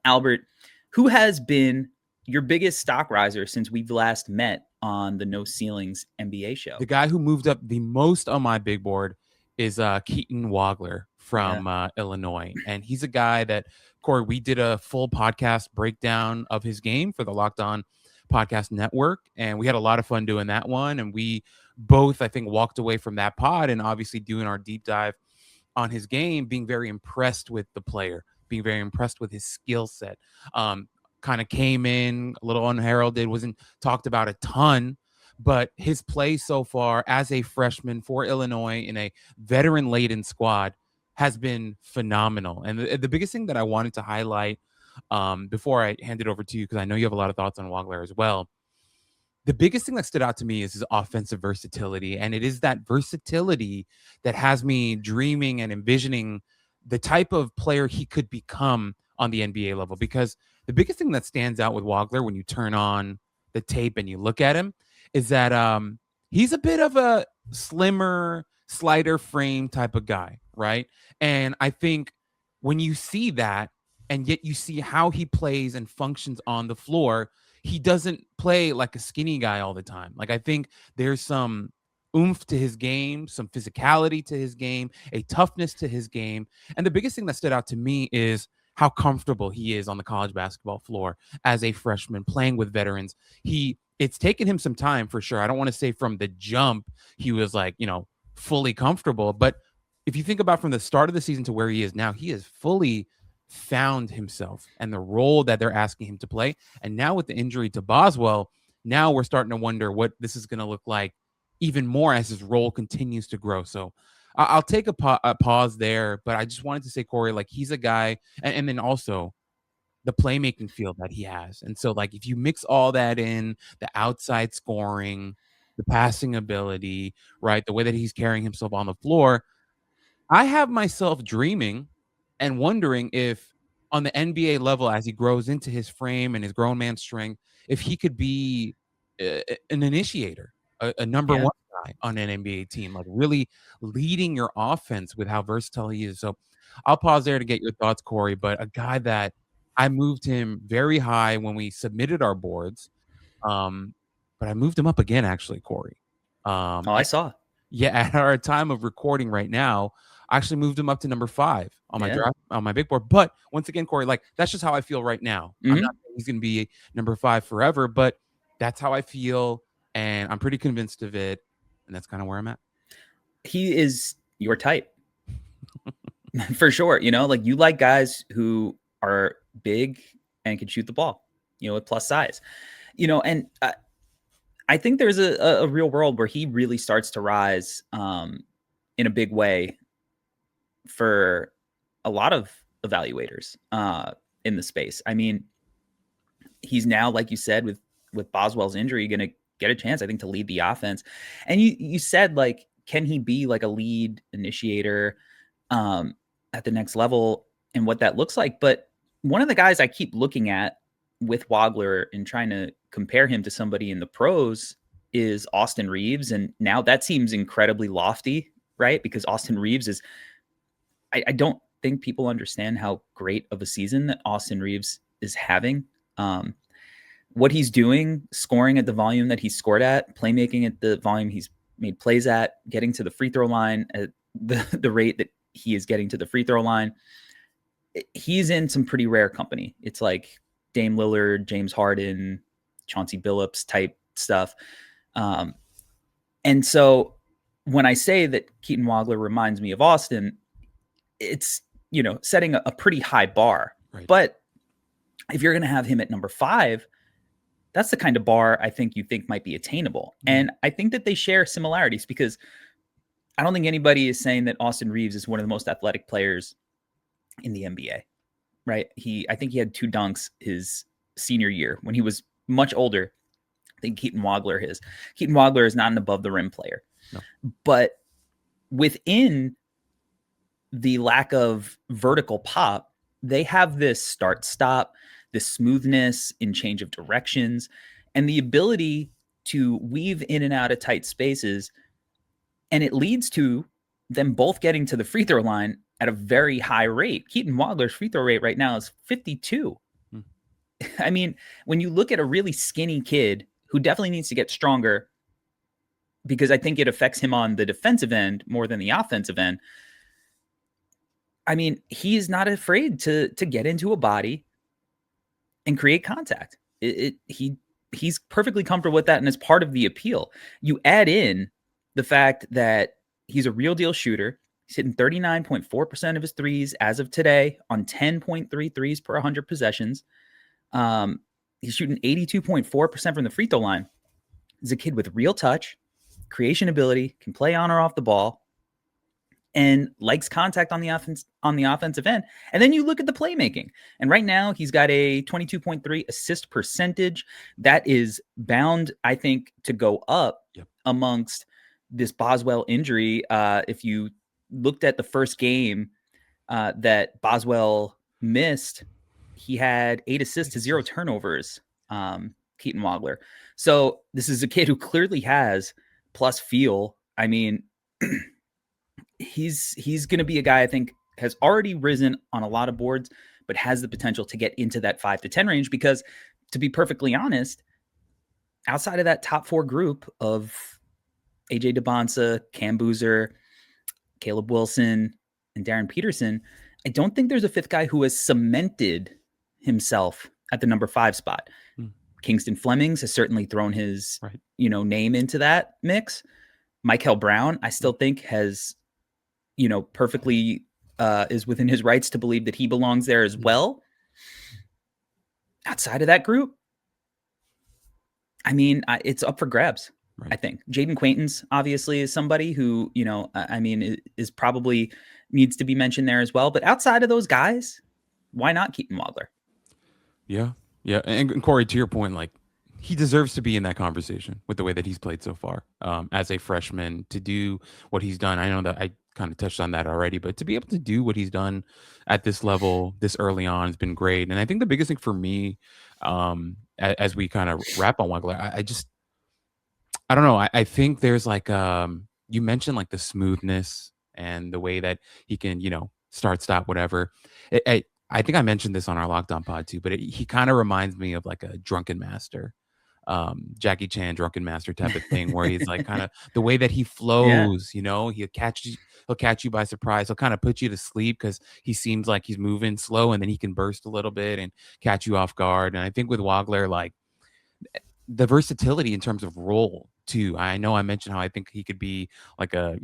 Albert, who has been your biggest stock riser since we've last met on the No Ceilings NBA show? The guy who moved up the most on my big board is Keaton Wagler from Illinois. And he's a guy that, Corey, we did a full podcast breakdown of his game for the Locked On Podcast Network. And we had a lot of fun doing that one. And we both, I think, walked away from that pod and obviously doing our deep dive on his game, being very impressed with the player, being very impressed with his skill set. Kind of came in a little unheralded, wasn't talked about a ton, but his play so far as a freshman for Illinois in a veteran-laden squad has been phenomenal. And the biggest thing that I wanted to highlight before I hand it over to you, because I know you have a lot of thoughts on Wagler as well, the biggest thing that stood out to me is his offensive versatility. And it is that versatility that has me dreaming and envisioning the type of player he could become on the NBA level. Because the biggest thing that stands out with Wagler when you turn on the tape and you look at him is that he's a bit of a slimmer, slighter frame type of guy, right? And I think when you see that, and yet you see how he plays and functions on the floor, he doesn't play like a skinny guy all the time. Like, I think there's some oomph to his game, some physicality to his game, a toughness to his game. And the biggest thing that stood out to me is how comfortable he is on the college basketball floor as a freshman playing with veterans. It's taken him some time for sure. I don't want to say from the jump he was like, fully comfortable. But if you think about from the start of the season to where he is now, he has fully found himself and the role that they're asking him to play. And now with the injury to Boswell, now we're starting to wonder what this is going to look like even more as his role continues to grow. So I'll take a pause there, but I just wanted to say, Corey, like, he's a guy, and then also the playmaking field that he has. And so, like, if you mix all that in, the outside scoring, the passing ability, right, the way that he's carrying himself on the floor, I have myself dreaming and wondering if on the NBA level, as he grows into his frame and his grown man strength, if he could be an initiator, a number one guy on an NBA team, like really leading your offense with how versatile he is. So I'll pause there to get your thoughts, Corey, but a guy that I moved him very high when we submitted our boards. But I moved him up again, actually, Corey. I saw. Yeah, at our time of recording right now, I actually moved him up to number 5 on my draft, on my big board. But once again, Corey, like, that's just how I feel right now. I'm not saying he's going to be number 5 forever, but that's how I feel, and I'm pretty convinced of it, and that's kind of where I'm at. He is your type. For sure. Like, you like guys who are big and can shoot the ball, with plus size, and I think there's a real world where he really starts to rise in a big way for a lot of evaluators in the space. I mean, he's now, like you said, with Boswell's injury, going to get a chance, I think, to lead the offense. And you said, like, can he be like a lead initiator at the next level and what that looks like? But one of the guys I keep looking at with Wagler and trying to compare him to somebody in the pros is Austin Reeves. And now that seems incredibly lofty, right? Because Austin Reeves is, I don't think people understand how great of a season that Austin Reeves is having. What he's doing, scoring at the volume that he's scored at, playmaking at the volume he's made plays at, getting to the free throw line at the rate that he is getting to the free throw line, he's in some pretty rare company. It's like Dame Lillard, James Harden, Chauncey Billups type stuff. And so when I say that Keaton Wagler reminds me of Austin, it's, setting a pretty high bar. Right. But if you're going to have him at number 5, that's the kind of bar I think you think might be attainable. Mm-hmm. And I think that they share similarities, because I don't think anybody is saying that Austin Reeves is one of the most athletic players in the NBA, right? I think he had 2 dunks his senior year when he was much older than Keaton Wagler is. Keaton Wagler is not an above the rim player, no. But within the lack of vertical pop, they have this start stop, this smoothness in change of directions, and the ability to weave in and out of tight spaces. And it leads to them both getting to the free throw line at a very high rate. Keaton Wagler's free throw rate right now is 52. I mean, when you look at a really skinny kid who definitely needs to get stronger, because I think it affects him on the defensive end more than the offensive end. I mean, he's not afraid to get into a body and create contact. He's perfectly comfortable with that, and it's part of the appeal. You add in the fact that he's a real deal shooter. He's hitting 39.4% of his threes as of today on 10.3 threes per 100 possessions. He's shooting 82.4% from the free throw line. He's a kid with real touch, creation ability, can play on or off the ball, and likes contact on the offensive end. And then you look at the playmaking. And right now he's got a 22.3 assist percentage. That is bound, I think, to go up amongst this Boswell injury. If you looked at the first game that Boswell missed, he had 8 assists to 0 turnovers, Keaton Wagler. So this is a kid who clearly has plus feel. I mean, he's going to be a guy I think has already risen on a lot of boards, but has the potential to get into that 5 to 10 range because, to be perfectly honest, outside of that top 4 group of AJ DeBonsa, Cam Boozer, Caleb Wilson, and Darren Peterson, I don't think there's a fifth guy who has cemented himself at the number 5 spot. Kingston Flemings has certainly thrown his name into that mix. Michael Brown, I still think has perfectly is within his rights to believe that he belongs there as well. Outside of that group, I mean, it's up for grabs. I think Jaden Quaintance obviously is somebody who, I mean, is probably needs to be mentioned there as well. But outside of those guys, why not Keaton Wagler? Yeah. Yeah. And Corey, to your point, like, he deserves to be in that conversation with the way that he's played so far as a freshman, to do what he's done. I know that I kind of touched on that already, but to be able to do what he's done at this level this early on has been great. And I think the biggest thing for me, as we kind of wrap on Waggler, I don't know. I think there's like, you mentioned like the smoothness and the way that he can, start, stop, whatever. I think I mentioned this on our Lockdown pod too, but he kind of reminds me of like a drunken master, Jackie Chan drunken master type of thing, where he's like kind of the way that he flows, he'll catch you by surprise. He'll kind of put you to sleep because he seems like he's moving slow, and then he can burst a little bit and catch you off guard. And I think with Waggler, like, the versatility in terms of role too. I know I mentioned how I think he could be like a,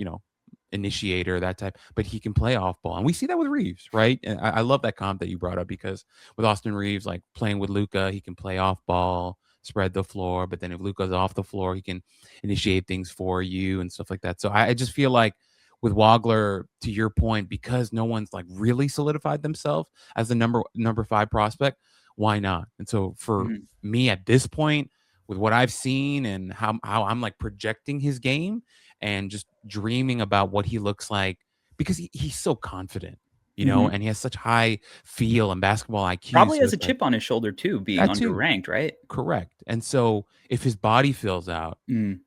initiator, that type, but he can play off ball. And we see that with Reeves, right? And I love that comp that you brought up, because with Austin Reeves, like playing with Luka, he can play off ball, spread the floor, but then if Luka's off the floor, he can initiate things for you and stuff like that. So I just feel like with Waggler, to your point, because no one's like really solidified themselves as the number 5 prospect, why not? And so for me at this point, with what I've seen and how I'm like projecting his game and just dreaming about what he looks like, because he's so confident, and he has such high feel and basketball IQ. Probably so has a chip on his shoulder too, being underranked, right? Correct. And so if his body fills out,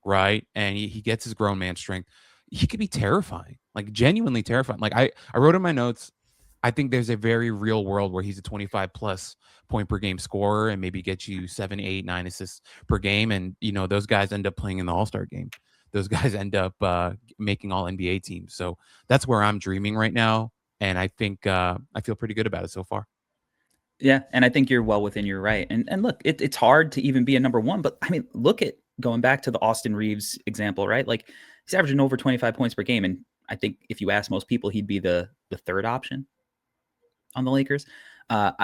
right, and he gets his grown man strength, he could be terrifying, like genuinely terrifying. Like I wrote in my notes, I think there's a very real world where he's a 25 plus point per game scorer and maybe gets you 7, 8, 9 assists per game. And, those guys end up playing in the All-Star game. Those guys end up making all NBA teams. So that's where I'm dreaming right now. And I think I feel pretty good about it so far. Yeah. And I think you're well within your right. And look, it's hard to even be a number 1, but I mean, look at going back to the Austin Reeves example, right? Like, he's averaging over 25 points per game. And I think if you ask most people, he'd be the 3rd option on the Lakers.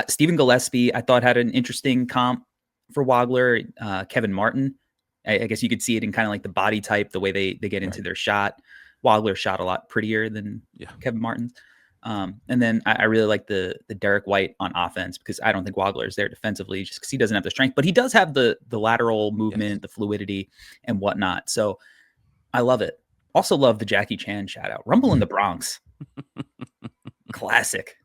Stephen Gillespie, I thought, had an interesting comp for Waggler. Kevin Martin, I guess you could see it in kind of like the body type, the way they get into their shot. Waggler shot a lot prettier than Kevin Martin's. And then I really like the Derek White on offense, because I don't think Waggler is there defensively just because he doesn't have the strength, but he does have the lateral movement, the fluidity and whatnot. So I love it. Also love the Jackie Chan shout out. Rumble in the Bronx. Classic.